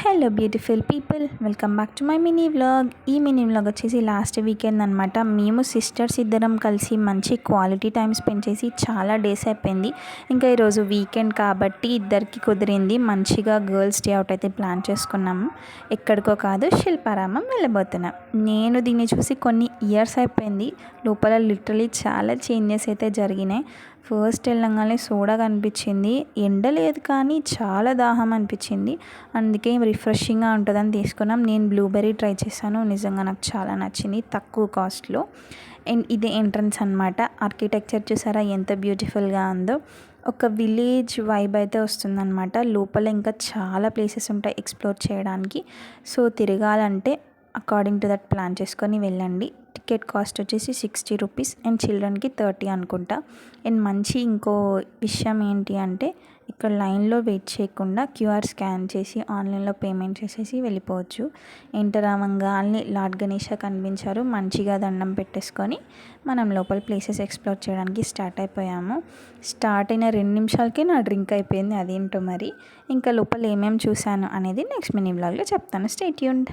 Hello beautiful people, welcome back to my mini vlog. ఈ mini vlog వచ్చేసి last weekend అనమాట. మేము sisters ఇద్దరం కలిసి మంచి క్వాలిటీ టైం స్పెండ్ చేసి చాలా డేస్ అయిపోయింది. ఇంకా ఈరోజు వీకెండ్ కాబట్టి ఇద్దరికి కుదిరింది. మంచిగా గర్ల్స్ డే అవుట్ అయితే ప్లాన్ చేసుకున్నాము. ఎక్కడికో కాదు, శిల్పారామం వెళ్ళబోతున్నాం. నేను దీన్ని చూసి కొన్ని ఇయర్స్ అయిపోయింది. లోపల లిటరలీ చాలా చేంజెస్ అయితే జరిగినాయి. ఫస్ట్ వెళ్ళంగానే సోడాగా అనిపించింది. ఎండ లేదు కానీ చాలా దాహం అనిపించింది. అందుకే రిఫ్రెషింగ్గా ఉంటుందని తీసుకున్నాం. నేను బ్లూబెర్రీ ట్రై చేశాను, నిజంగా నాకు చాలా నచ్చింది తక్కువ కాస్ట్లో. అండ్ ఇదే ఎంట్రన్స్ అనమాట. ఆర్కిటెక్చర్ చూసారా ఎంత బ్యూటిఫుల్గా ఉందో. ఒక విలేజ్ వైబ్ అయితే వస్తుందన్నమాట. లోపల ఇంకా చాలా ప్లేసెస్ ఉంటాయి ఎక్స్ప్లోర్ చేయడానికి. సో తిరగాలంటే అకార్డింగ్ టు దట్ ప్లాన్ చేసుకొని వెళ్ళండి. టికెట్ కాస్ట్ వచ్చేసి 60 రూపీస్ అండ్ చిల్డ్రన్కి 30 అనుకుంటా. అండ్ మంచి ఇంకో విషయం ఏంటి అంటే, ఇక్కడ లైన్లో వెయిట్ చేయకుండా క్యూఆర్ స్కాన్ చేసి ఆన్లైన్లో పేమెంట్ చేసేసి వెళ్ళిపోవచ్చు. ఎంటర్ అవ్వగానే లార్డ్ గణేష కనిపించారు. మంచిగా దండం పెట్టేసుకొని మనం లోపల ప్లేసెస్ ఎక్స్ప్లోర్ చేయడానికి స్టార్ట్ అయిపోయాము. స్టార్ట్ అయిన 2 నిమిషాలకే నా డ్రింక్ అయిపోయింది. అదేంటో మరి. ఇంకా లోపల ఏమేమి చూశాను అనేది నెక్స్ట్ మినీ వ్లాగ్లో చెప్తాను. Stay tuned.